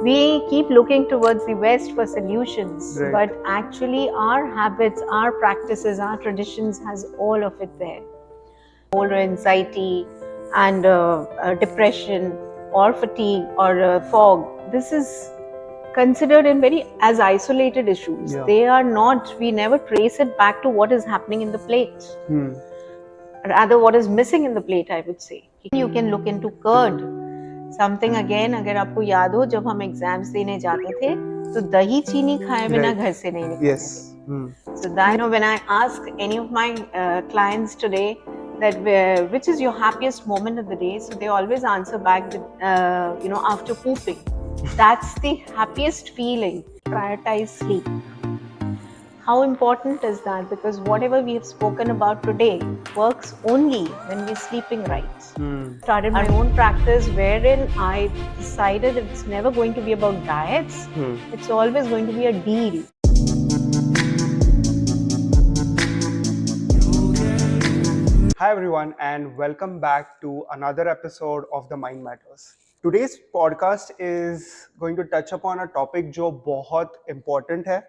We keep looking towards the West for solutions, Right. but actually our habits, our practices, our traditions has all of it there. Or anxiety and depression or fatigue or fog. This is considered in very as isolated issues. Yeah. They are not, we never trace it back to what is happening in the plate. Hmm. Rather, what is missing in the plate, I would say. You can look into curd. Something again, अगर आपको याद हो जब हम exams देने जाते थे तो दही चीनी खाए बिना Right. घर से नहीं निकलते Yes. थे. So that, when I ask any of my clients today that which is your happiest moment of the day, so they always answer back that after pooping, that's the happiest feeling. Prioritize sleep. How important is that? Because whatever we have spoken about today works only when we're sleeping right. Started my own practice wherein I decided it's never going to be about diets. It's always going to be a deal. Hi everyone and welcome back to another episode of The Mind Matters. Today's podcast is going to touch upon a topic जो बहुत important है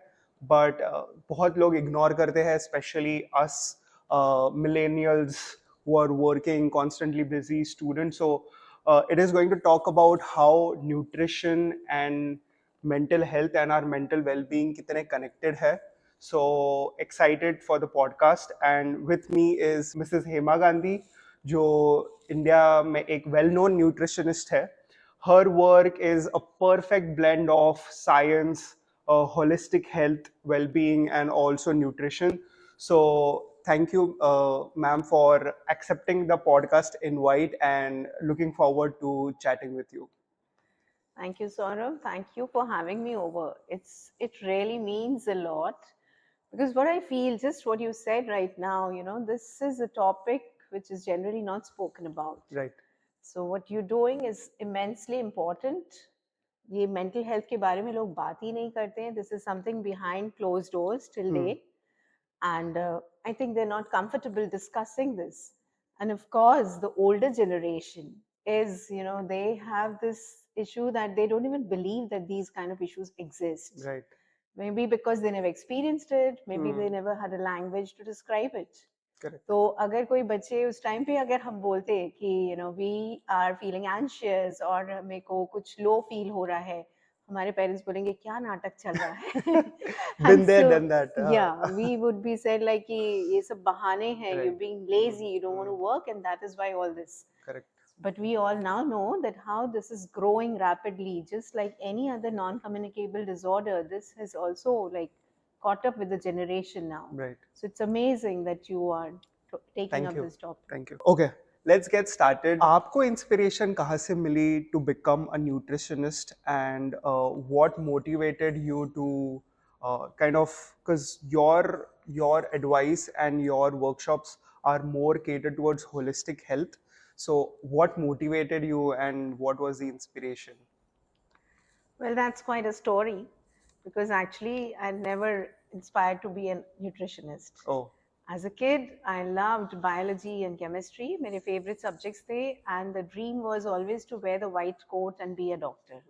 but बहुत लोग ignore करते हैं, especially us millennials who are working, constantly busy students. So it is going to talk about how nutrition and mental health and our mental well-being कितने connected है. So excited for the podcast and with me is Mrs. Hema Gandhi जो India में एक well known nutritionist है. Her work is a perfect blend of science, holistic health, well-being and also nutrition. So thank you ma'am for accepting the podcast invite and looking forward to chatting with you. Thank you, Saurav. Thank you for having me over. It really means a lot because what I feel, just what you said right now, this is a topic which is generally not spoken about. Right. So what you're doing is immensely important. ये mental health के बारे में लोग बात ही नहीं करते हैं. This is something behind closed doors till date. And I think they're not comfortable discussing this. And of course, the older generation is, they have this issue that they don't even believe that these kind of issues exist. Right. Maybe because they never experienced it, maybe they never had a language to describe it. Correct. तो अगर कोई बच्चे उस time पे अगर हम बोलते कि वी आर फीलिंग एंशियस और मेरे को कुछ लो फील हो रहा है, हमारे पेरेंट्स बोलेंगे क्या नाटक चल रहा है. Been there, done that. Yeah, we would be said like कि ये सब बहाने हैं, Right. you're being lazy, you don't want to work, and that is why all this. Correct. But we all now know that how this is growing rapidly, just like any other non-communicable disorder, this has also like caught up with the generation now. Right. So it's amazing that you are taking Thank up you. this topic. Thank you. Okay, let's get started. आपको inspiration कहाँ से मिली to become a nutritionist and what motivated you to kind of, because your advice and your workshops are more catered towards holistic health. So what motivated you and what was the inspiration? Well, that's quite a story because actually I never inspired to be a nutritionist. Oh. As a kid, I loved biology and chemistry. My favorite subjects there, and the dream was always to wear the white coat and be a doctor.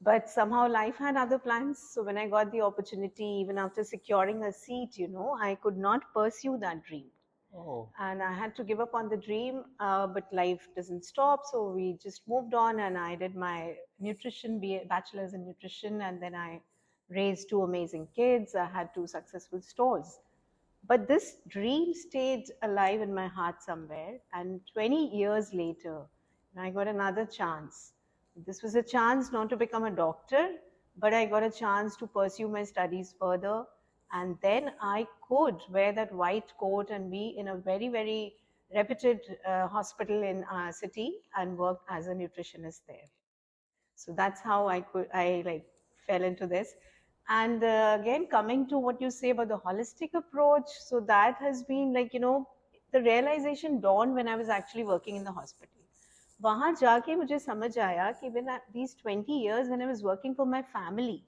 But somehow life had other plans. So when I got the opportunity, even after securing a seat, I could not pursue that dream. Oh. And I had to give up on the dream, but life doesn't stop. So we just moved on, and I did my nutrition, bachelor's in nutrition, and then I raised two amazing kids. I had two successful stores. But this dream stayed alive in my heart somewhere. And 20 years later, I got another chance. This was a chance not to become a doctor, but I got a chance to pursue my studies further. And then I could wear that white coat and be in a very, very reputed hospital in our city and work as a nutritionist there. So that's how I fell into this. And again, coming to what you say about the holistic approach, so that has been the realization dawned when I was actually working in the hospital. वहाँ जाके मुझे समझ आया कि when these 20 years when I was working for my family,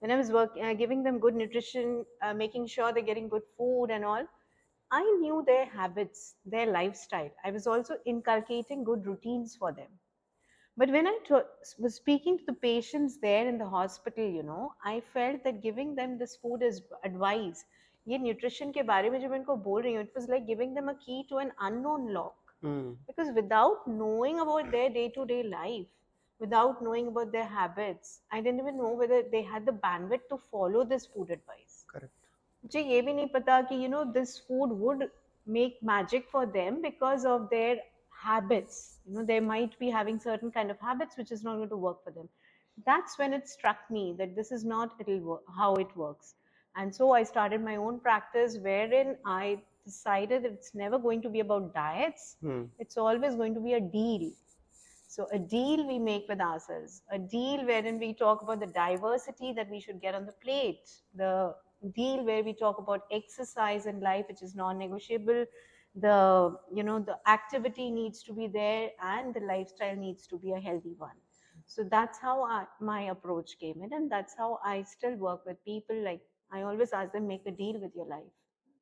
when I was giving them good nutrition, making sure they're getting good food and all, I knew their habits, their lifestyle. I was also inculcating good routines for them. But when was speaking to the patients there in the hospital, I felt that giving them this food as advice, ये nutrition के बारे में जब इनको बोल रही हूँ, it was like giving them a key to an unknown lock. Because without knowing about their day-to-day life, without knowing about their habits, I didn't even know whether they had the bandwidth to follow this food advice. Correct. मुझे ये भी नहीं पता कि this food would make magic for them because of their habits. They might be having certain kind of habits which is not going to work for them. That's when it struck me that this is not how it works. And so I started my own practice wherein I decided that it's never going to be about diets. It's always going to be a deal. So a deal we make with ourselves, a deal wherein we talk about the diversity that we should get on the plate, the deal where we talk about exercise in life, which is non-negotiable, the activity needs to be there and the lifestyle needs to be a healthy one. So that's how my approach came in, and that's how I still work with people. Like, I always ask them, make a deal with your life,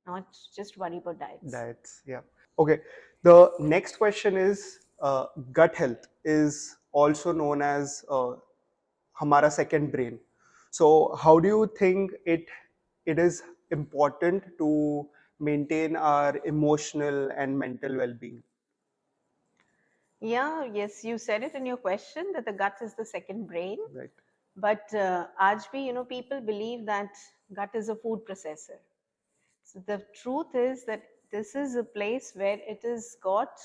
not just worry about diets. Diets, yeah. Okay. The next question is gut health is also known as hamara second brain. So how do you think it is important to maintain our emotional and mental well-being? Yeah, yes, you said it in your question that the gut is the second brain. Right. But aaj bhi, people believe that gut is a food processor. So the truth is that this is a place where it is got,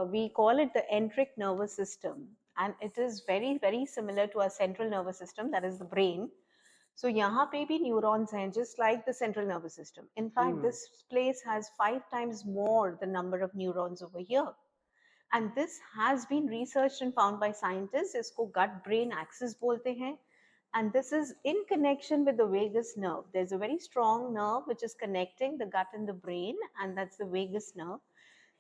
we call it the enteric nervous system. And it is very, very similar to our central nervous system, that is the brain. So यहाँ पे भी neurons हैं, just like the central nervous system. In fact, this place has 5 times more the number of neurons over here. And this has been researched and found by scientists. इसको gut brain axis बोलते हैं. And this is in connection with the vagus nerve. There's a very strong nerve which is connecting the gut and the brain, and that's the vagus nerve.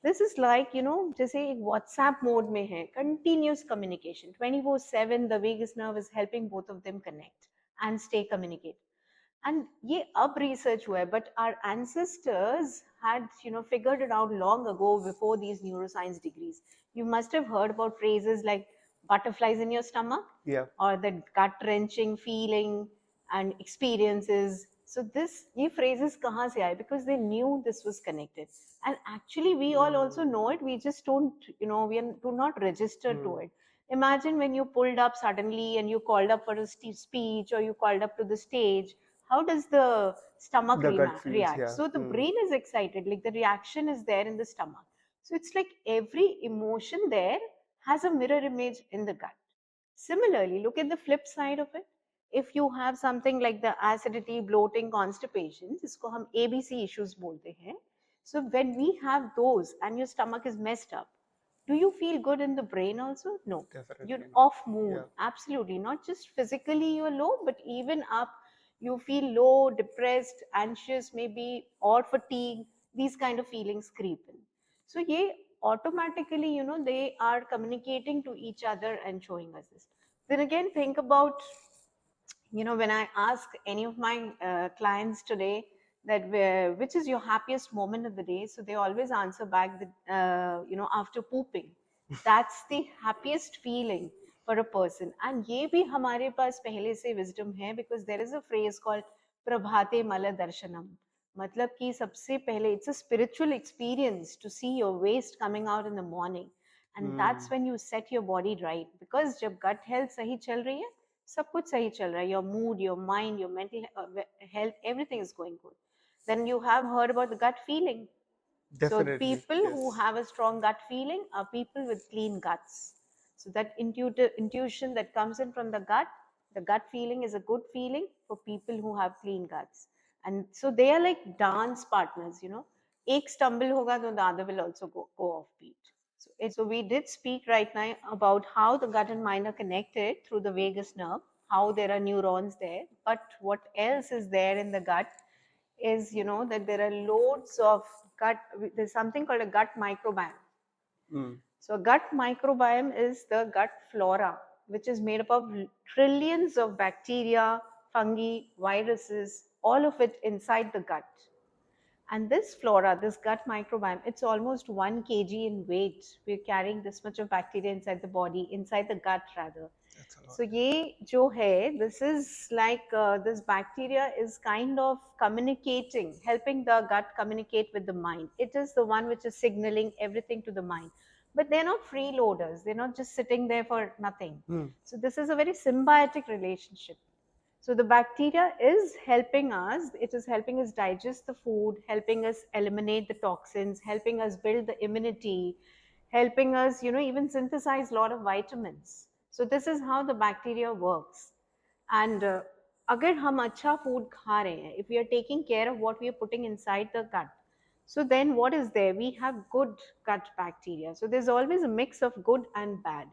This is like, जैसे एक WhatsApp mode में है, continuous communication. 24/7, the vagus nerve is helping both of them connect and stay communicated. And ये अब research हुआ है, but our ancestors had figured it out long ago before these neuroscience degrees. You must have heard about phrases like butterflies in your stomach, Yeah. or the gut wrenching feeling and experiences. So ये phrases कहाँ से आए? Because they knew this was connected. And actually we all also know it, we just don't, do not register to it. Imagine when you pulled up suddenly and you called up for a speech, or you called up to the stage, how does the stomach The gut feels, react? yeah. So the brain is excited, like the reaction is there in the stomach. So it's like every emotion there has a mirror image in the gut. Similarly, look at the flip side of it. If you have something like the acidity, bloating, constipation, जिसको हम ABC issues बोलते हैं. So when we have those and your stomach is messed up, do you feel good in the brain also? No. Definitely You're not. off mood. Yeah. Absolutely. Not just physically you're low, but even up, you feel low, depressed, anxious, maybe, or fatigue. These kind of feelings creep in. So, yeah, automatically, they are communicating to each other and showing us this. Then again, think about, when I ask any of my clients today that which is your happiest moment of the day, so they always answer back that, after pooping. That's the happiest feeling for a person. And ये भी हमारे पास पहले से wisdom है, because there is a phrase called प्रभाते मल दर्शनम. मतलब कि सबसे पहले, it's a spiritual experience to see your waste coming out in the morning. And that's when you set your body right. Because जब gut health सही चल रही है, सब कुछ सही चल रहा है. Your mood, your mind, your mental health, everything is going good. Then you have heard about the gut feeling. So Definitely. people Yes. who have a strong gut feeling are people with clean guts. So that intuition that comes in from the gut feeling is a good feeling for people who have clean guts. And so they are like dance partners. एक stumble होगा तो the other will also go off beat. So we did speak right now about how the gut and mind are connected through the vagus nerve, how there are neurons there. But what else is there in the gut is, that there are loads of gut, there's something called a gut microbiome. So a gut microbiome is the gut flora, which is made up of trillions of bacteria, fungi, viruses, all of it inside the gut. And this flora, this gut microbiome, it's almost 1 kg in weight. We're carrying this much of bacteria inside the body, inside the gut rather. That's a lot. So ye jo hai, this is like this bacteria is kind of communicating, helping the gut communicate with the mind. It is the one which is signaling everything to the mind. But they're not freeloaders. They're not just sitting there for nothing. So this is a very symbiotic relationship. So the bacteria is helping us, it is helping us digest the food, helping us eliminate the toxins, helping us build the immunity, helping us, even synthesize a lot of vitamins. So this is how the bacteria works. And अगर हम अच्छा food खा रहे हैं, if we are taking care of what we are putting inside the gut, so then what is there? We have good gut bacteria. So there's always a mix of good and bad.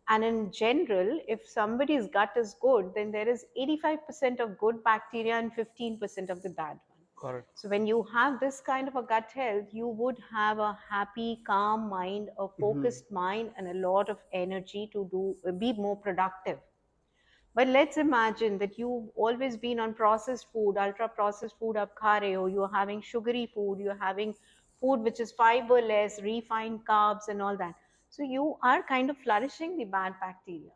And in general, if somebody's gut is good, then there is 85% of good bacteria and 15% of the bad one. Correct. So when you have this kind of a gut health, you would have a happy, calm mind, a focused mind, and a lot of energy to be more productive. But let's imagine that you've always been on processed food, ultra processed food, up kha rahe ho, you're having sugary food, you're having food which is fiberless, refined carbs, and all that. So you are kind of flourishing the bad bacteria.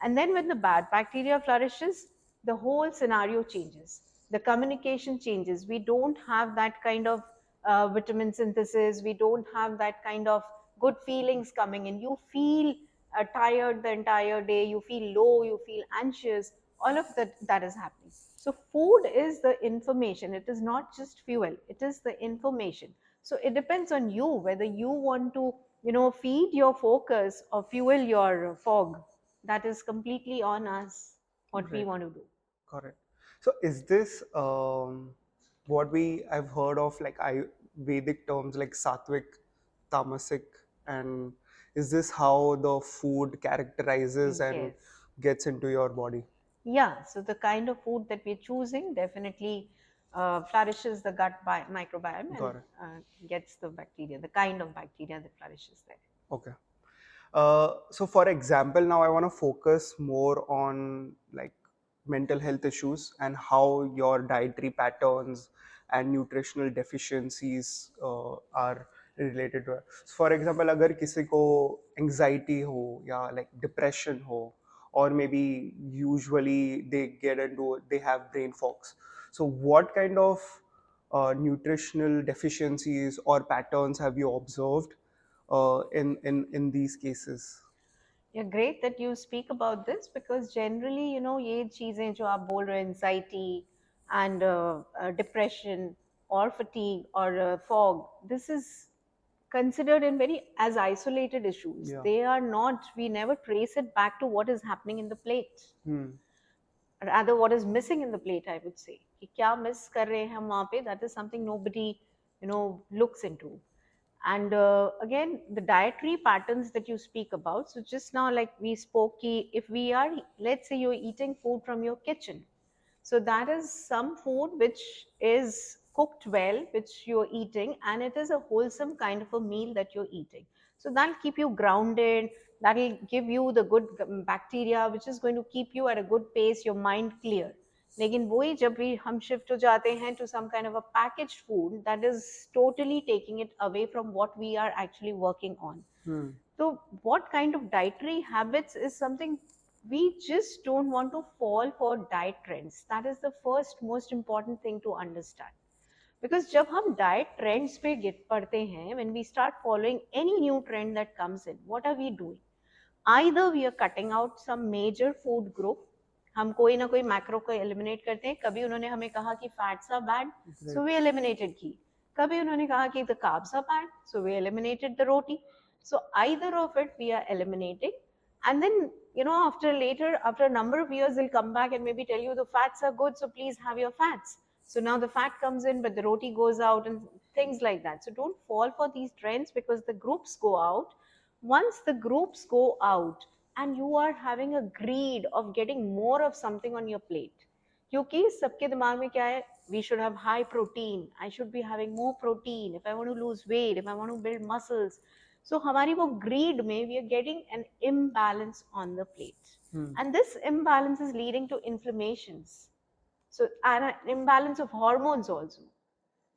And then when the bad bacteria flourishes, the whole scenario changes. The communication changes. We don't have that kind of vitamin synthesis. We don't have that kind of good feelings coming in. You feel tired the entire day. You feel low. You feel anxious. All of that is happening. So food is the information. It is not just fuel. It is the information. So it depends on you whether you want to, feed your focus or fuel your fog. That is completely on us what we Great. want to do. Correct. So is this what I've heard of like Vedic terms like sattvic, tamasic, and is this how the food characterizes and Yes. gets into your body? Yeah, so the kind of food that we're choosing definitely flourishes the gut microbiome and Got it. gets the bacteria, the kind of bacteria that flourishes there. Okay. So for example, now I want to focus more on like mental health issues and how your dietary patterns and nutritional deficiencies are related to it. So for example, अगर किसी को anxiety हो या like depression हो or maybe usually they have brain fogs. So what kind of nutritional deficiencies or patterns have you observed in these cases? Yeah, great that you speak about this because generally, ये चीजें जो आप बोल रहे हैं, anxiety and depression or fatigue or fog, this is considered in very as isolated issues. Yeah. They are not. We never trace it back to what is happening in the plate. Rather, what is missing in the plate, I would say. कि क्या miss कर रहे हैं हम वहाँ पे? That is something nobody, looks into. And again, the dietary patterns that you speak about. So just now, like we spoke, if we are, let's say you're eating food from your kitchen. So that is some food which is cooked well, which you're eating, and it is a wholesome kind of a meal that you're eating. So that'll keep you grounded. That'll give you the good bacteria, which is going to keep you at a good pace, your mind clear. लेकिन वही जब भी हम shift हो जाते हैं to some kind of a packaged food, that is totally taking it away from what we are actually working on. So what kind of dietary habits is something we just don't want to fall for diet trends. That is the first most important thing to understand. Because जब हम diet trends पे गिर पड़ते हैं, when we start following any new trend that comes in, what are we doing? Either we are cutting out some major food group. हम कोई ना कोई मैक्रो को एलिमिनेट करते हैं. कभी उन्होंने हमें कहा कि fats are bad, so we eliminated ghee. कभी उन्होंने कहा कि the carbs are bad, so we eliminated the roti. So either of it we are eliminating, and then after a number of years they'll come back and maybe tell you the fats are good, so please have your fats. So now the fat comes in but the roti goes out and things like that. So don't fall for these trends because the groups go out. Once the groups go out and you are having a greed of getting more of something on your plate, क्योंकि सबके दिमाग में क्या है, we should have high protein, I should be having more protein if I want to lose weight, if I want to build muscles. So हमारी वो greed में we are getting an imbalance on the plate. And this imbalance is leading to inflammations. So and an imbalance of hormones also.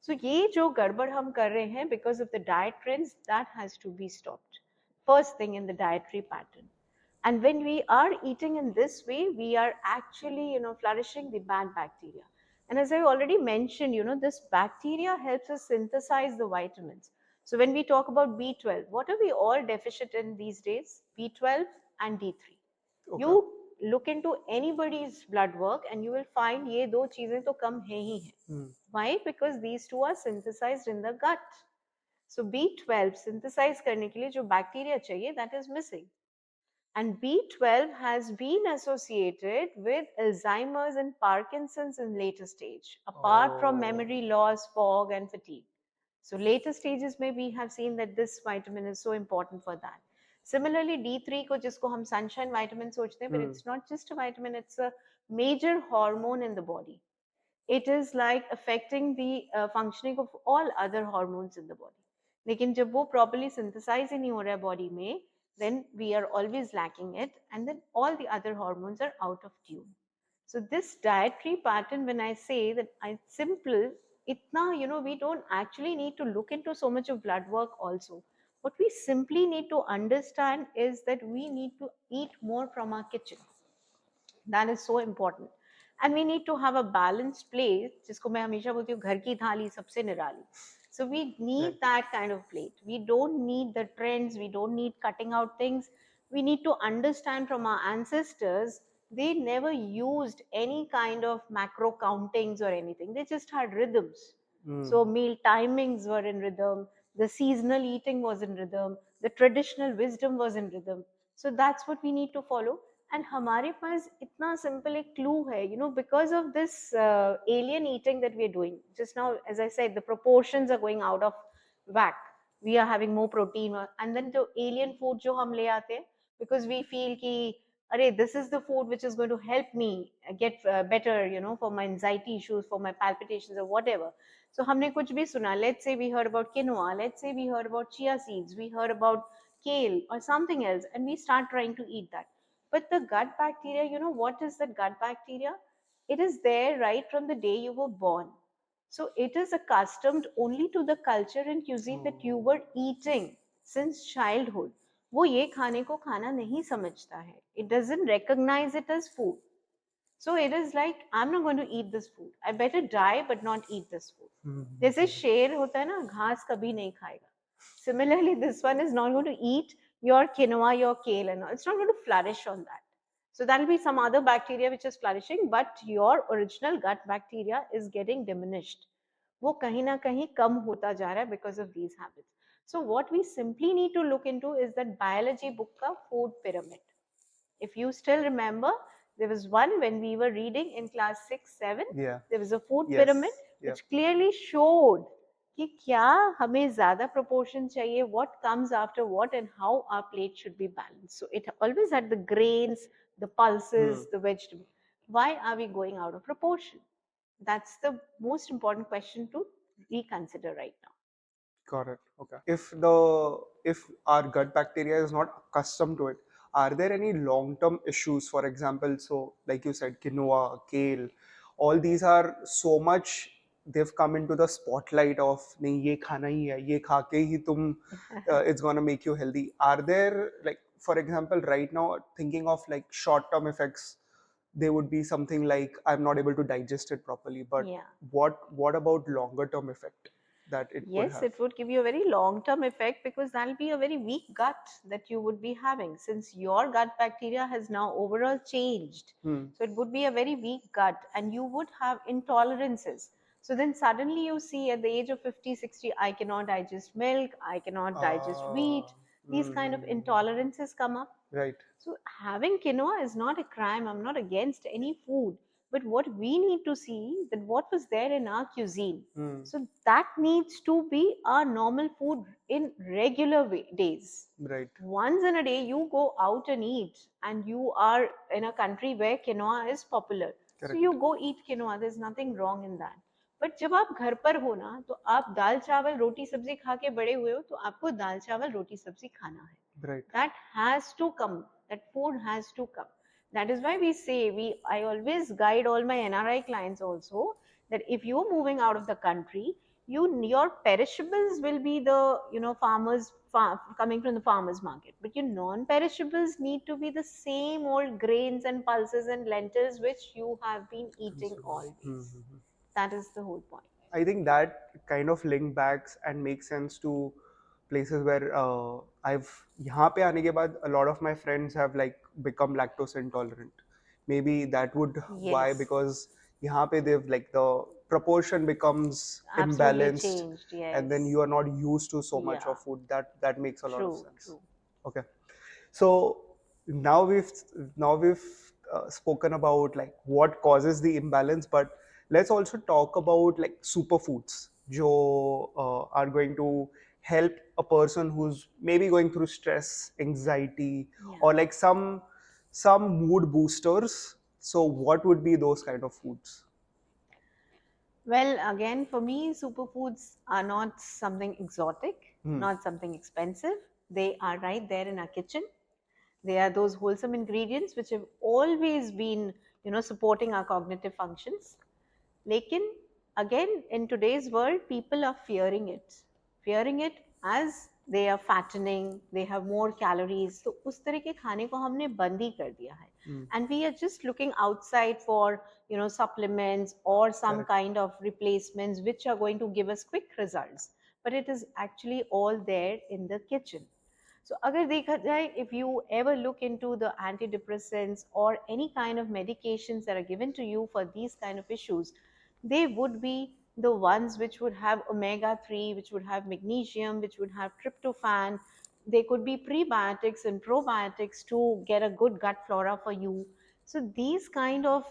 So ये जो गड़बड़ हम कर रहे हैं because of the diet trends, that has to be stopped. First thing in the dietary pattern. And when we are eating in this way, we are actually, flourishing the bad bacteria. And as I already mentioned, this bacteria helps us synthesize the vitamins. So when we talk about B12, what are we all deficient in these days? B12 and D3. You Okay. look into anybody's blood work and you will find ये दो चीजें तो कम है ही है. Why? Because these two are synthesized in the gut. So B12 synthesize करने के लिए जो bacteria चाहिए, that is missing. And B12 has been associated with Alzheimer's and Parkinson's in later stage, apart from memory loss, fog, and fatigue. So later stages में we have seen that this vitamin is so important for that. Similarly, D3 को जिसको हम sunshine vitamin सोचते हैं, but it's not just a vitamin, it's a major hormone in the body. It is like affecting the functioning of all other hormones in the body. लेकिन जब वो properly synthesize ही नहीं हो रहा है body में, then we are always lacking it, and then all the other hormones are out of tune. So this dietary pattern, when I say that it's simple, itna, we don't actually need to look into so much of blood work also. What we simply need to understand is that we need to eat more from our kitchen. That is so important. And we need to have a balanced plate, जिसको मैं हमेशा बोलती हूँ घर की थाली सबसे निराली. So we need that kind of plate. We don't need the trends. We don't need cutting out things. We need to understand from our ancestors, they never used any kind of macro countings or anything. They just had rhythms. So meal timings were in rhythm. The seasonal eating was in rhythm. The traditional wisdom was in rhythm. So that's what we need to follow. And हमारे पास इतना simple एक clue है, because of this alien eating that we are doing. Just now, as I said, the proportions are going out of whack. We are having more protein, and then the alien food जो हम ले आते हैं, because we feel कि अरे this is the food which is going to help me get better, for my anxiety issues, for my palpitations or whatever. So हमने कुछ भी सुना. Let's say we heard about quinoa. Let's say we heard about chia seeds. We heard about kale or something else, and we start trying to eat that. But the gut bacteria, what is that gut bacteria? It is there right from the day you were born. So it is accustomed only to the culture and cuisine that you were eating since childhood. वो ये खाने को खाना नहीं समझता है. It doesn't recognize it as food. So it is like, I'm not going to eat this food. I better die but not eat this food. जैसे शेर होता है ना, घास कभी नहीं खाएगा. Similarly, this one is not going to eat your quinoa, your kale, and all. It's not going to flourish on that. So that will be some other bacteria which is flourishing, but your original gut bacteria is getting diminished. वो कहीं ना कहीं कम होता जा रहा है because of these habits. So what we simply need to look into is that biology book का food pyramid. If you still remember, there was one when we were reading in class 6, 7. Yeah. There was a food Yes. pyramid which clearly showed कि क्या हमें ज़्यादा proportion चाहिए, what comes after what, and how our plate should be balanced. So it always had the grains, the pulses, the vegetables. Why are we going out of proportion? That's the most important question to reconsider right now. Correct. Okay. If our gut bacteria is not accustomed to it, are there any long-term issues? For example, so like you said, quinoa, kale, all these are so much. They've come into the spotlight of नहीं ये खाना ही है, ये खा के ही तुम it's gonna make you healthy. Are there, like, for example, right now thinking of like short-term effects? They would be something like I'm not able to digest it properly. But Yeah. what about longer-term effect that it could Yes, have? it would give you a very long-term effect because that'll be a very weak gut that you would be having since your gut bacteria has now overall changed. So it would be a very weak gut and you would have intolerances. So then suddenly you see at the age of 50, 60, I cannot digest milk, I cannot digest wheat. These kind of intolerances come up. Right. So having quinoa is not a crime. I'm not against any food. But what we need to see that what was there in our cuisine. So that needs to be our normal food in regular days. Right. Once in a day, you go out and eat, and you are in a country where quinoa is popular. So Correct. you go eat quinoa. There's nothing wrong in that. But जब आप घर पर हो ना तो आप दाल चावल रोटी सब्जी खा के बड़े हुए हो तो आपको दाल चावल रोटी सब्जी खाना है. Right. That has to come. That food has to come. That is why we say I always guide all my NRI clients also that if you're moving out of the country, your perishables will be the farmers coming from the farmers market, but your non-perishables need to be the same old grains and pulses and lentils which you have been eating always. That is the whole point. I think that kind of link backs and makes sense to places where I've यहाँ पे आने के बाद a lot of my friends have like become lactose intolerant. Maybe that would why Yes, because यहाँ पे they've like the proportion becomes absolutely imbalanced, changed. and then Yes, you are not used to so much yeah, of food. That makes a lot of true, sense. true. Okay. So now we've spoken about like what causes the imbalance, but let's also talk about like superfoods, jo are going to help a person who's maybe going through stress, anxiety, Yeah. or like some mood boosters. So what would be those kind of foods? Well, again, for me, superfoods are not something exotic, Hmm. not something expensive. They are right there in our kitchen. They are those wholesome ingredients which have always been, supporting our cognitive functions. Lekin, again, in today's world, people are fearing it as they are fattening, they have more calories. तो उस तरह के खाने को हमने बंद ही कर दिया है. Hmm. And we are just looking outside for, supplements or some Correct. kind of replacements which are going to give us quick results. But it is actually all there in the kitchen. So अगर देखा जाए, if you ever look into the antidepressants or any kind of medications that are given to you for these kind of issues, they would be the ones which would have omega 3, which would have magnesium, which would have tryptophan. They could be prebiotics and probiotics to get a good gut flora for you. So these kind of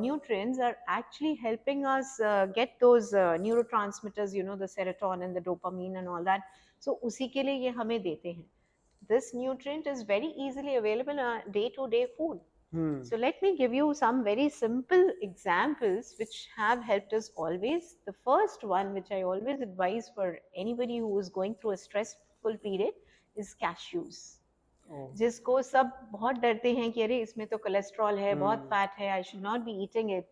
nutrients are actually helping us get those neurotransmitters, the serotonin, the dopamine and all that. So उसी के लिए ये हमें देते हैं. This nutrient is very easily available in our day-to-day food. Hmm. So let me give you some very simple examples which have helped us always. The first one, which I always advise for anybody who is going through a stressful period, is cashews. Oh. जिसको सब बहुत डरते हैं कि अरे इसमें तो cholesterol है, बहुत Hmm. फैट है, I should not be eating it.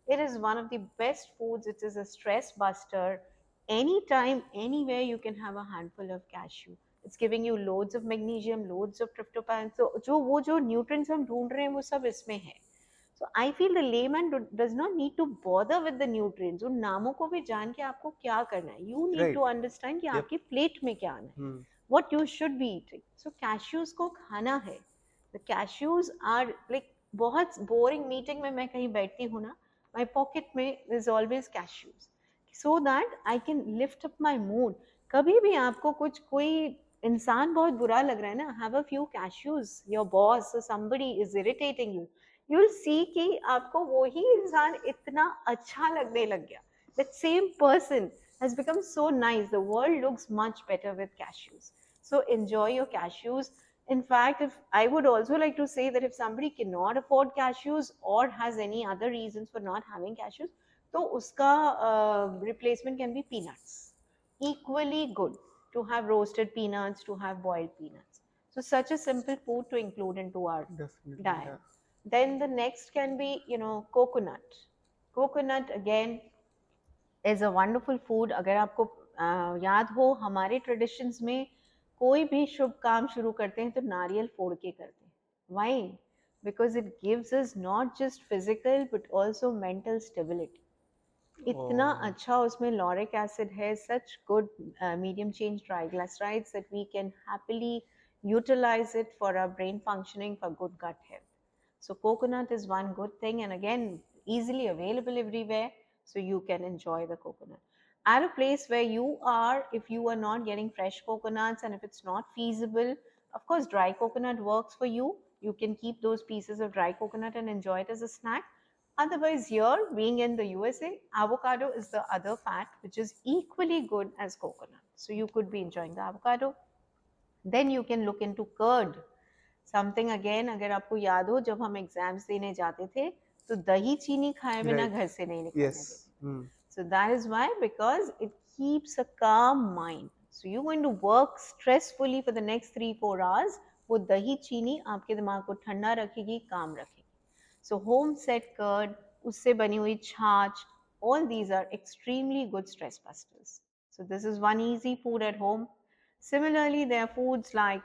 It is one of the best foods. It is a stress buster. Anytime, anywhere, you can have a handful of cashew. It's giving you loads of magnesium, loads of tryptophan. So जो nutrients हम ढूंढ रहे हैं वो सब इसमें है. So I feel the layman does not need to bother with the nutrients. उन नामों को भी जान के आपको क्या करना है. You need Right. to understand कि Yep. आपके प्लेट में क्या आना है. Hmm. What you should be eating. So cashews को खाना है. The cashews are like बहुत boring meeting में मैं कहीं बैठती हूँ ना, my pocket में is always cashews, so that I can lift up my mood. कभी भी आपको कुछ कोई इंसान बहुत बुरा लग रहा है ना, have a few cashews. Your boss or somebody is irritating you, you'll see कि आपको वही इंसान इतना अच्छा लगने लग गया. That same person has become so nice. The world looks much better with cashews. So enjoy your cashews. In fact, if I would also like to say that if somebody cannot afford cashews or has any other reasons for not having cashews, तो उसका replacement can be peanuts. Equally good to have roasted peanuts, to have boiled peanuts. So such a simple food to include into our Definitely. diet. Yeah. Then the next can be, coconut. Coconut again is a wonderful food. अगर आपको याद हो, हमारे traditions में कोई भी शुभ काम शुरू करते हैं तो नारियल फोड़ के करते हैं. Why? Because it gives us not just physical but also mental stability. इतना Oh. अच्छा उसमें लॉरिक एसिड है, such good medium chain triglycerides that we can happily utilize it for our brain functioning, for good gut health. So coconut is one good thing, and again, easily available everywhere, so you can enjoy the coconut. At a place where you are, if you are not getting fresh coconuts and if it's not feasible, of course dry coconut works for you. You can keep those pieces of dry coconut and enjoy it as a snack. Otherwise, here, being in the USA, avocado is the other fat which is equally good as coconut. So you could be enjoying the avocado. Then you can look into curd. Something again, अगर आपको याद हो, जब हम exams देने जाते थे तो दही चीनी खाए बिना Right. घर से नहीं निकलने Yes. देते. Hmm. So that is why, because it keeps a calm mind. So you're going to work stressfully for the next 3-4 hours. वो दही चीनी आपके दिमाग को ठंडा रखेगी, काम रखेगी. So home set curd, उससे बनी हुई छाछ, All these are extremely good stress busters. So this is one easy food at home. Similarly, there are foods like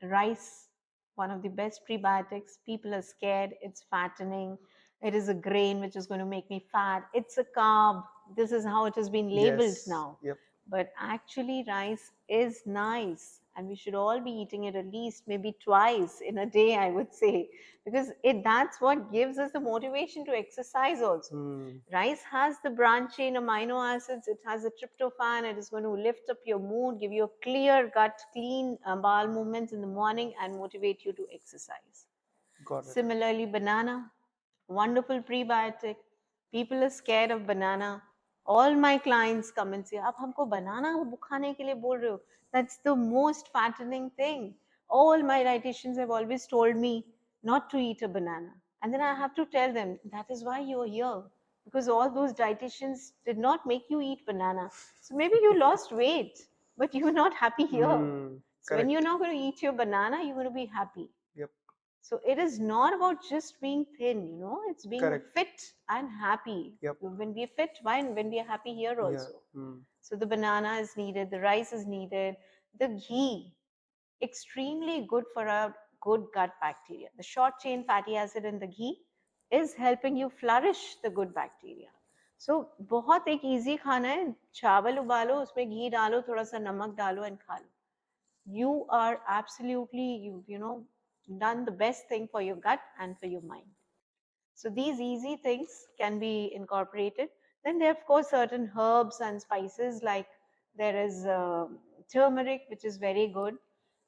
rice, one of the best prebiotics. People are scared, it's fattening. It is a grain which is going to make me fat. It's a carb. This is how it has been labeled Yes. now. Yep. But actually, rice is nice, and we should all be eating it at least maybe twice in a day, I would say, because that's what gives us the motivation to exercise also. Hmm. Rice has the branch chain amino acids, it has a tryptophan, it is going to lift up your mood, give you a clear gut, clean bowel movements in the morning, and motivate you to exercise. Got it. Similarly, banana, wonderful prebiotic. People are scared of banana. All my clients come and say, "आप हमको banana खाने के लिए बोल रहे हो?" That's the most fattening thing. All my dietitians have always told me not to eat a banana. And then I have to tell them, that is why you're here. Because all those dietitians did not make you eat banana. So maybe you lost weight, but you're not happy here. Hmm. So when you're Correct. not going to eat your banana, you're going to be happy. Yep. So it is not about just being thin, it's being Correct. fit and happy. Yep. When we are fit, why? When we are happy here Yeah. also. Hmm. So the banana is needed, the rice is needed, the ghee, extremely good for a good gut bacteria. The short chain fatty acid in the ghee is helping you flourish the good bacteria. So बहुत एक easy खाना है, चावल उबालो, उसमें घी डालो, थोड़ा सा नमक डालो and खा लो. You are absolutely, done the best thing for your gut and for your mind. So these easy things can be incorporated. Then there are of course certain herbs and spices, like there is turmeric, which is very good.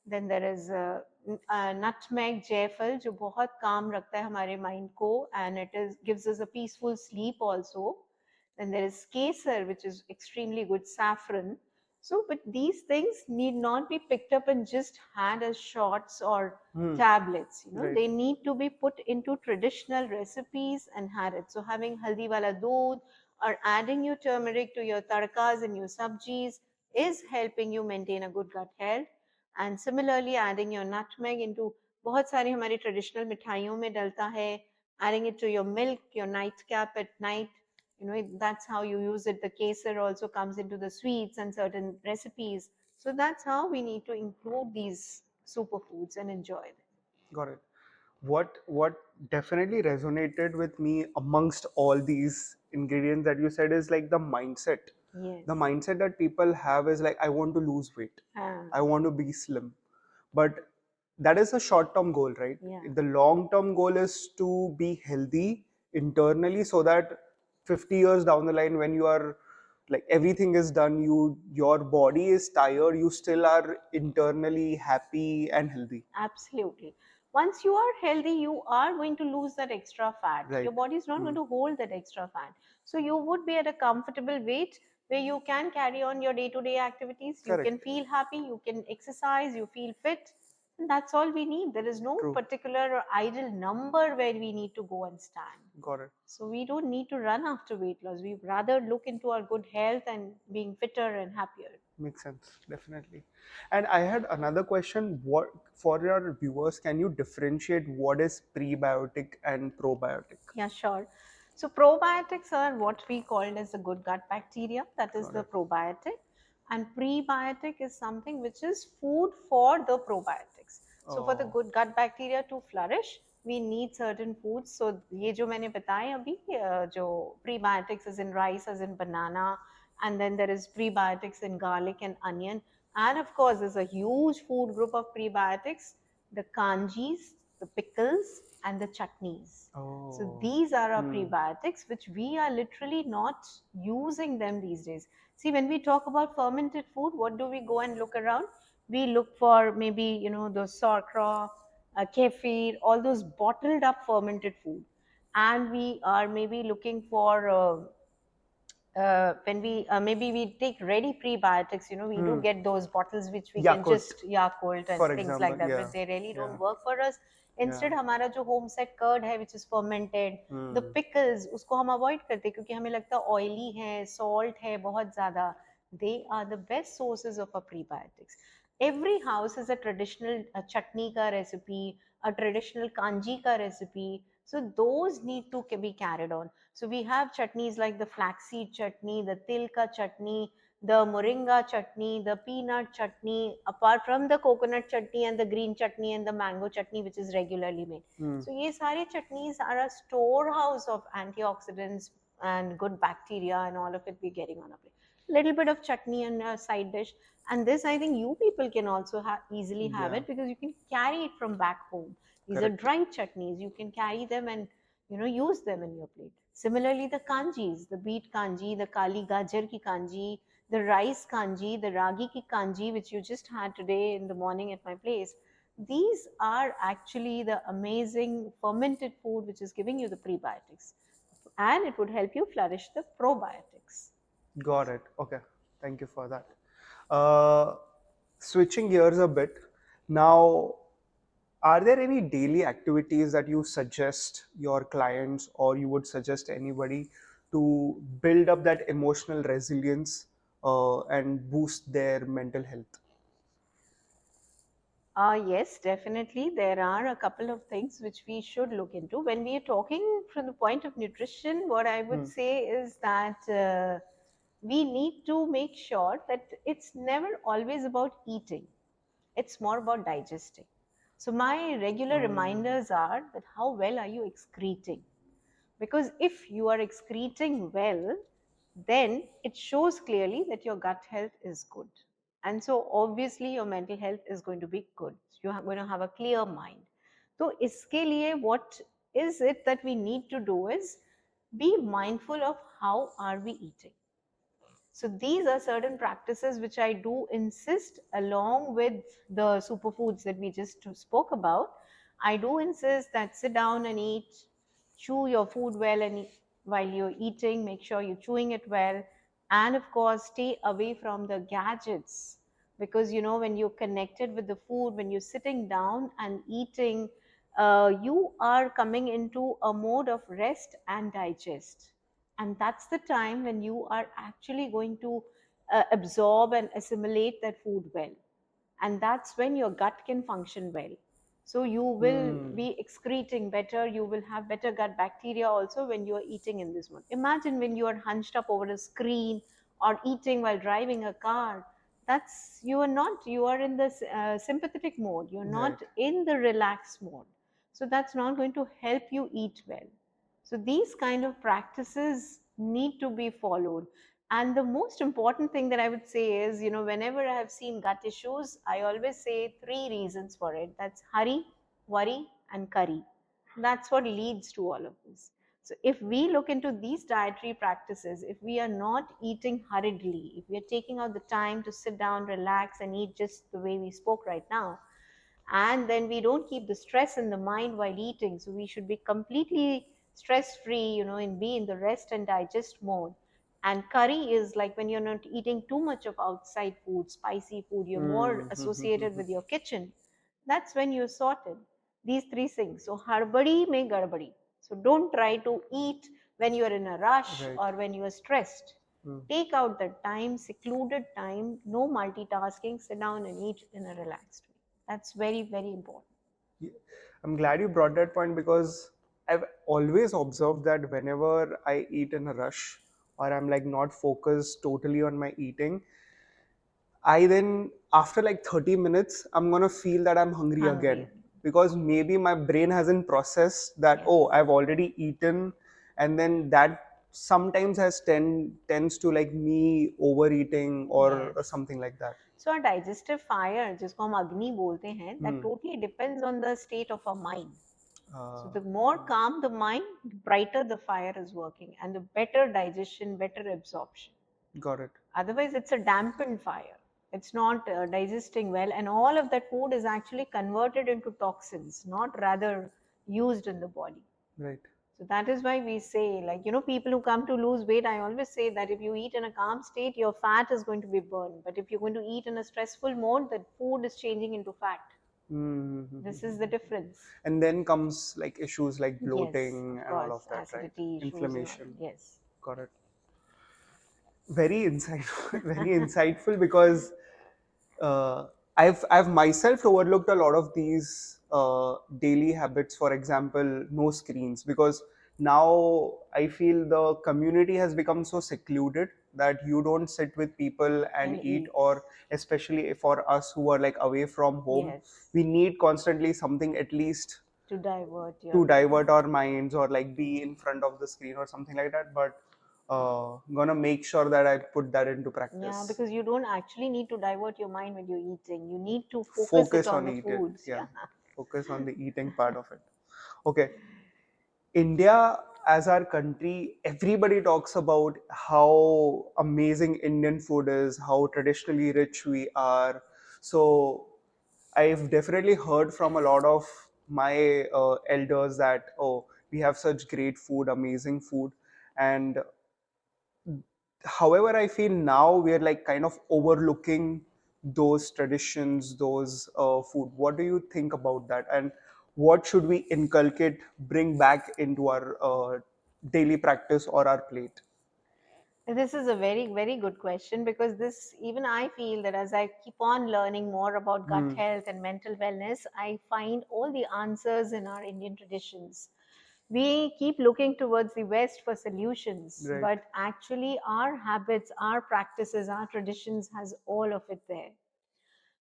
Then there is nutmeg, jaifal, जो बहुत काम रखता है हमारे mind को, and it is gives us a peaceful sleep also. Then there is kesar, which is extremely good, saffron. So, but these things need not be picked up and just had as shots or Hmm. tablets. Right. They need to be put into traditional recipes and had it. So, having haldi wala doodh or adding your turmeric to your tadkas and your sabjis is helping you maintain a good gut health. And similarly, adding your nutmeg into बहुत सारी हमारी traditional मिठाइयों में डलता है, adding it to your milk, your nightcap at night, that's how you use it. The kesar also comes into the sweets and certain recipes. So that's how we need to include these superfoods and enjoy them. Got it. What definitely resonated with me amongst all these ingredients that you said is like the mindset. Yes. The mindset that people have is like, I want to lose weight. I want to be slim. But that is a short term goal, right? Yeah. The long term goal is to be healthy internally, so that 50 years down the line, when you are like everything is done, your body is tired, you still are internally happy and healthy. Absolutely. Once you are healthy, you are going to lose that extra fat. Right. Your body is not going to hold that extra fat. So you would be at a comfortable weight where you can carry on your day-to-day activities. You can Correct. feel happy, you can exercise, you feel fit. And that's all we need. There is no True. particular or ideal number where we need to go and stand. Got it. So we don't need to run after weight loss. We rather look into our good health and being fitter and happier. Makes sense, definitely. And I had another question. What, for your viewers, can you differentiate what is prebiotic and probiotic? Yeah, sure. So probiotics are what we called as the good gut bacteria. That is Got the it. probiotic. And prebiotic is something which is food for the probiotics. So for the Oh. good gut bacteria to flourish, we need certain foods. So ये जो मैंने बताए अभी जो prebiotics is in rice, as in banana, and then there is prebiotics in garlic and onion. And of course, there's a huge food group of prebiotics, the kanjis, the pickles, and the chutneys. So Oh. these are our prebiotics, which we are literally not using them these days. See, when we talk about fermented food, what do we go and look around? We look for maybe, those sauerkraut, kefir, all those bottled up fermented food. And we are maybe looking for when we maybe we take ready prebiotics, we do get those bottles which we can Yakult, just Yakult and for things example. like that, Yeah. but they really Yeah. don't work for us. Instead Yeah. हमारा जो home set curd है which is fermented, the pickles उसको हम avoid करते हैं क्योंकि हमें लगता है oily है, salt है बहुत ज़्यादा. They are the best sources of our prebiotics. Every house has a traditional chutney ka recipe, a traditional kanji ka recipe. So those need to be carried on. So we have chutneys like the flaxseed chutney, the tilka chutney, the moringa chutney, the peanut chutney, apart from the coconut chutney and the green chutney and the mango chutney, which is regularly made. So ye sare chutneys are a storehouse of antioxidants and good bacteria, and all of it we're getting on a plate. Little bit of chutney and a side dish. And this, I think you people can also easily have Yeah, it, because you can carry it from back home. These are correct. dry chutneys. You can carry them and use them in your plate. Similarly, the kanjis, the beet kanji, the kali gajar ki kanji, the rice kanji, the ragi ki kanji, which you just had today in the morning at my place. These are actually the amazing fermented food which is giving you the prebiotics, and it would help you flourish the probiotics. Got it. Okay. Thank you for that. Uh, Switching gears a bit, now, are there any daily activities that you suggest your clients or you would suggest anybody to build up that emotional resilience and boost their mental health? Yes, definitely. There are a couple of things which we should look into. When we are talking from the point of nutrition, what I would Hmm. say is that we need to make sure that it's never always about eating, it's more about digesting. So, my regular reminders are that how well are you excreting? Because if you are excreting well, then it shows clearly that your gut health is good. And so obviously your mental health is going to be good. You're going to have a clear mind. So iske liye what is it that we need to do is be mindful of how are we eating. So these are certain practices which I do insist, along with the superfoods that we just spoke about. I do insist that sit down and eat, chew your food well, and while you're eating, make sure you're chewing it well, and of course, stay away from the gadgets, because when you're connected with the food, when you're sitting down and eating, you are coming into a mode of rest and digest, and that's the time when you are actually going to absorb and assimilate that food well, and that's when your gut can function well. So you will Hmm. be excreting better, you will have better gut bacteria also when you are eating in this mode. Imagine when you are hunched up over a screen or eating while driving a car. That's you are in the sympathetic mode, you're Right. not in the relaxed mode. So that's not going to help you eat well. So these kind of practices need to be followed. And the most important thing that I would say is, whenever I have seen gut issues, I always say three reasons for it. That's hurry, worry, and curry. That's what leads to all of this. So if we look into these dietary practices, if we are not eating hurriedly, if we are taking out the time to sit down, relax, and eat just the way we spoke right now, and then we don't keep the stress in the mind while eating, so we should be completely stress free, and be in the rest and digest mode. And curry is like when you're not eating too much of outside food, spicy food, you're more Hmm. associated with your kitchen. That's when you're sorted. These three things. So harbadi mein garbadi. So don't try to eat when you're in a rush Right. or when you're stressed. Hmm. Take out the time, secluded time, no multitasking, sit down and eat in a relaxed way. That's very, very important. Yeah. I'm glad you brought that point because I've always observed that whenever I eat in a rush or I'm like not focused totally on my eating, I then, after like 30 minutes, I'm gonna feel that I'm hungry Hungry. again because maybe my brain hasn't processed that, Yes. oh, I've already eaten, and then that sometimes tends to like me overeating or Yes. something like that. So our digestive fire, जिसको हम अग्नि बोलते हैं, that Hmm. totally depends on the state of our mind. So Uh, the more calm the mind, the brighter the fire is working, and the better digestion, better absorption. got it. Otherwise, it's a dampened fire. It's not digesting well, and all of that food is actually converted into toxins, not rather used in the body. Right. So that is why we say, like, people who come to lose weight, I always say that if you eat in a calm state, your fat is going to be burned. But if you're going to eat in a stressful mode, that food is changing into fat. This is the Mm-hmm. difference. And then comes like issues like Yes, bloating of and all of course, that, right? acidity issues and all Inflammation. that. Yes. Got it. Very insightful. Very insightful because uh, I've myself overlooked a lot of these daily habits, for example, no screens, because now I feel the community has become so secluded that you don't sit with people and And eat, eat. or especially for us who are like away from home, Yes. we need constantly something at least To divert to your mind. divert our minds, or like be in front of the screen or something like that. But gonna make sure that I put that into Yeah, practice. because you don't actually need to divert your mind when you're eating. You need to focus it Focus on on the eat it. foods. Yeah, Yeah. focus on the eating part of it. Okay, India as our country, everybody talks about how amazing Indian food is, how traditionally rich we are. So I've definitely heard from a lot of my elders that, oh, we have such great food, amazing food. And however, I feel now we're like kind of overlooking those traditions, those food. What do you think about that? And what should we inculcate, bring back into our daily practice or our plate? This is a very, very good question because this, even I feel that as I keep on learning more about gut Hmm. health and mental wellness, I find all the answers in our Indian traditions. We keep looking towards the West for solutions, Right. but actually, our habits, our practices, our traditions has all of it there.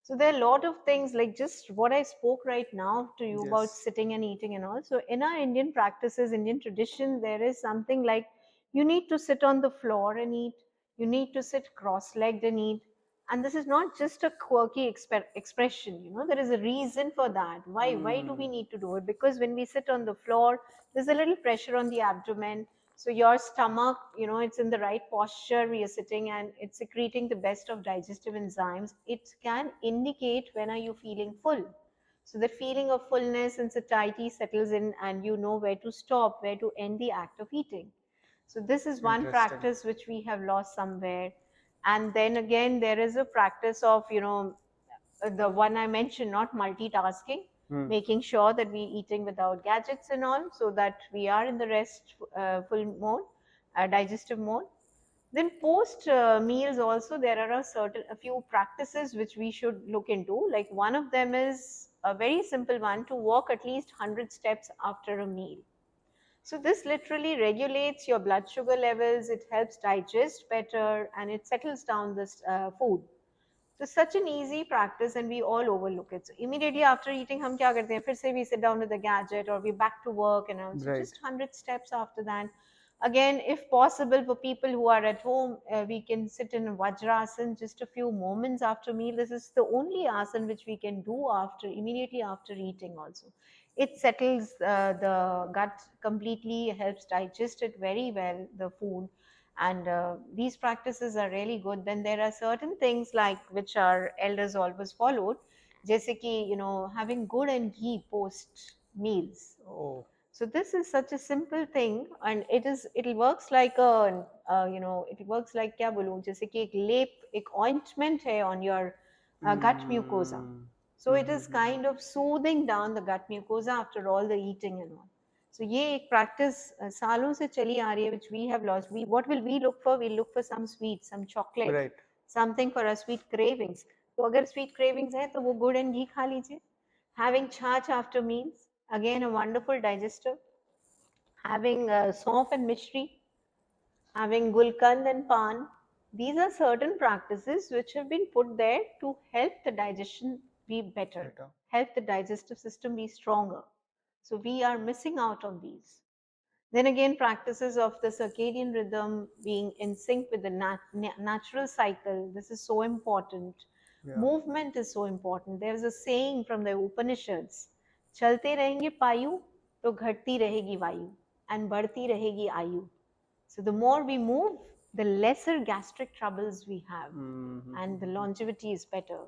So there are a lot of things like just what I spoke right now to you about Yes. sitting and eating and all. So in our Indian practices, Indian tradition, there is something like you need to sit on the floor and eat. You need to sit cross-legged and eat. And this is not just a quirky expression. There is a reason for that. Why do we Hmm. need to do it? Because when we sit on the floor, there's a little pressure on the abdomen. So your stomach, it's in the right posture. We are sitting and it's secreting the best of digestive enzymes. It can indicate when are you feeling full. So the feeling of fullness and satiety settles in, and you know where to stop, where to end the act of eating. So this is one Interesting. practice which we have lost somewhere. And then again, there is a practice of, the one I mentioned, not multitasking, Hmm. making sure that we're eating without gadgets and all, so that we are in the restful mode, digestive mode. Then post meals also there are a few practices which we should look into. Like one of them is a very simple one, to walk at least 100 steps after a meal. So this literally regulates your blood sugar levels, it helps digest better, and it settles down this food. So such an easy practice and we all overlook it. So immediately after eating, हम क्या करते हैं? फिर से we sit down with the gadget or we back to work and all. So Right. just 100 steps after that. Again, if possible, for people who are at home, we can sit in Vajrasan just a few moments after meal. This is the only asan which we can do immediately after eating also. It settles the gut completely, helps digest it very well, the food, and these practices are really good. Then there are certain things like which our elders always followed, जैसे कि having good and ghee post meals. Oh. So this is such a simple thing, and it works like a it works like क्या बोलूं, जैसे कि एक लेप, एक ointment है on your gut mucosa. Hmm. So it is kind of soothing down the gut mucosa after all the eating and all. So ये एक practice सालों से चली आ रही है, which we have lost. What will we look for? We look for some sweet, some chocolate, Right. something for our sweet cravings. तो अगर sweet cravings है तो वो गुड़ and घी खा लीजिए. Having chach after meals, again a wonderful digestive. Having saunf and mishri, having gulkand and pan. These are certain practices which have been put there to help the digestion be better, Better. help the digestive system be stronger. So we are missing out on these. Then again, practices of the circadian rhythm, being in sync with the natural cycle. This is so important. Yeah. Movement is so important. There is a saying from the Upanishads, चलते रहेंगे पायु तो घटती रहेगी वायु and बढ़ती रहेगी आयु. So the more we move, the lesser gastric troubles we have, and the Mm-hmm. longevity is better.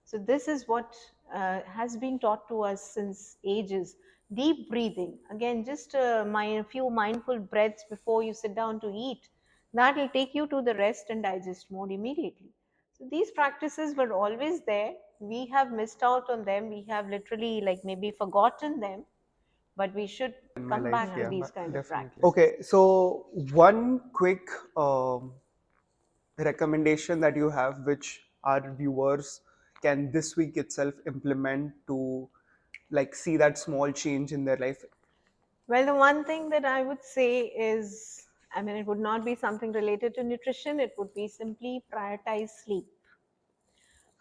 So this is what has been taught to us since ages. Deep breathing. Again, just a few mindful breaths before you sit down to eat. That will take you to the rest and digest mode immediately. So these practices were always there. We have missed out on them. We have literally like maybe forgotten them, but we should In my come life, back to yeah, these kind of definitely. practices. Okay, so one quick recommendation that you have, which our viewers can this week itself implement to like see that small change in their life? Well, the one thing that I would say is, I mean, it would not be something related to nutrition, it would be simply prioritize sleep.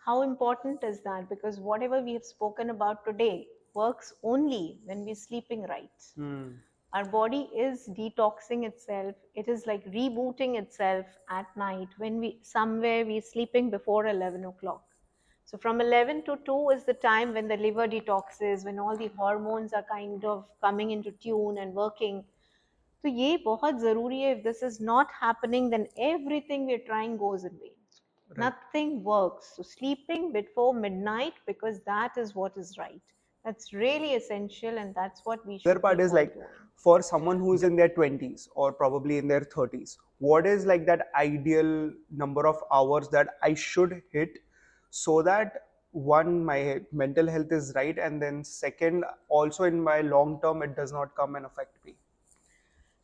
How important is that? Because whatever we have spoken about today works only when we're sleeping right. Hmm. Our body is detoxing itself. It is like rebooting itself at night when we're sleeping before 11 o'clock. So from 11 to 2 is the time when the liver detoxes, when all the hormones are kind of coming into tune and working. तो ये बहुत ज़रूरी है. If this is not happening, then everything we're trying goes in vain. Right. Nothing works. So sleeping before midnight, because that is what is right. That's really essential, and that's what we Other should part be is all like, doing. for someone who's in their 20s or probably in their 30s, what is like that ideal number of hours that I should hit so that one, my mental health is right, and then second, also in my long term it does not come and affect me?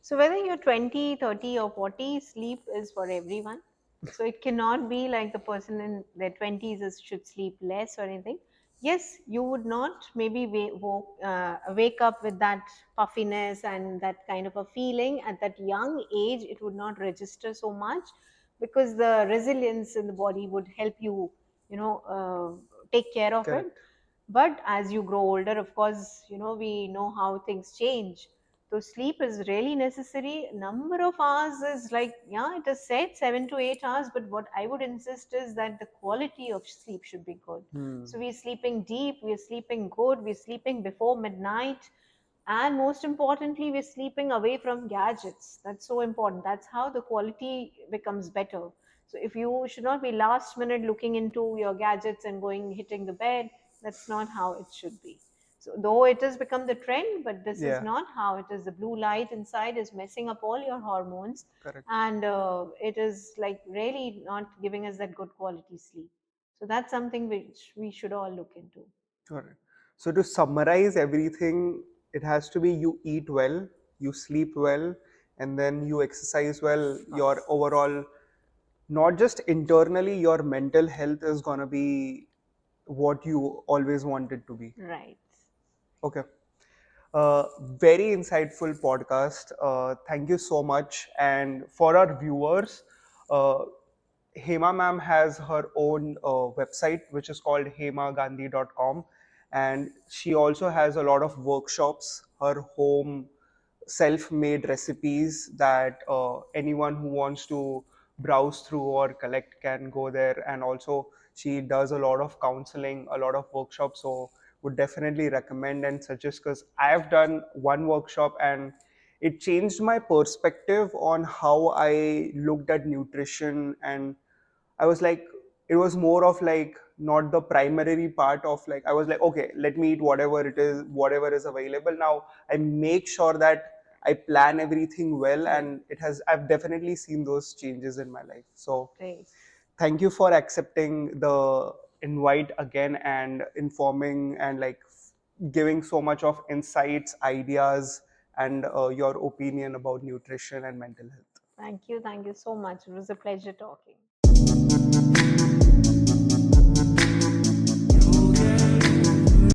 So whether you're 20, 30, or 40, sleep is for everyone. So it cannot be like the person in their 20s should sleep less or anything. Yes, you would not maybe wake up with that puffiness and that kind of a feeling at that young age. It would not register so much because the resilience in the body would help you, take care of it. Correct. But as you grow older, of course, we know how things change. So sleep is really necessary. Number of hours is like, yeah, it is said 7 to 8 hours, but what I would insist is that the quality of sleep should be good. Hmm. So we're sleeping deep, we're sleeping good, we're sleeping before midnight, and most importantly, we're sleeping away from gadgets. That's so important. That's how the quality becomes better. So if you should not be last minute looking into your gadgets and going hitting the bed, that's not how it should be. So though it has become the trend, but this is Yeah. not how it is. The blue light inside is messing up all your hormones, Correct. and it is like really not giving us that good quality sleep. So that's something which we should all look into. All right. So to summarize everything, it has to be you eat well, you sleep well, and then you exercise well. Of Your course. overall, not just internally, your mental health is gonna be what you always wanted to be. Right. Okay. Very insightful podcast. Thank you so much. And for our viewers, uh, Hema ma'am has her own website which is called hemagandhi.com, and she also has a lot of workshops, her home self-made recipes that anyone who wants to browse through or collect can go there. And also she does a lot of counseling, a lot of workshops, so would definitely recommend and suggest, because I've done one workshop and it changed my perspective on how I looked at nutrition. And I was like, it was more of like not the primary part of like, I was like, okay, let me eat whatever it is, whatever is available. Now I make sure that I plan everything well, Great. and I've definitely seen those changes in my life. So Great. thank you for accepting the invite again and informing and like giving so much of insights, ideas, and your opinion about nutrition and mental health. Thank you. Thank you so much. It was a pleasure talking.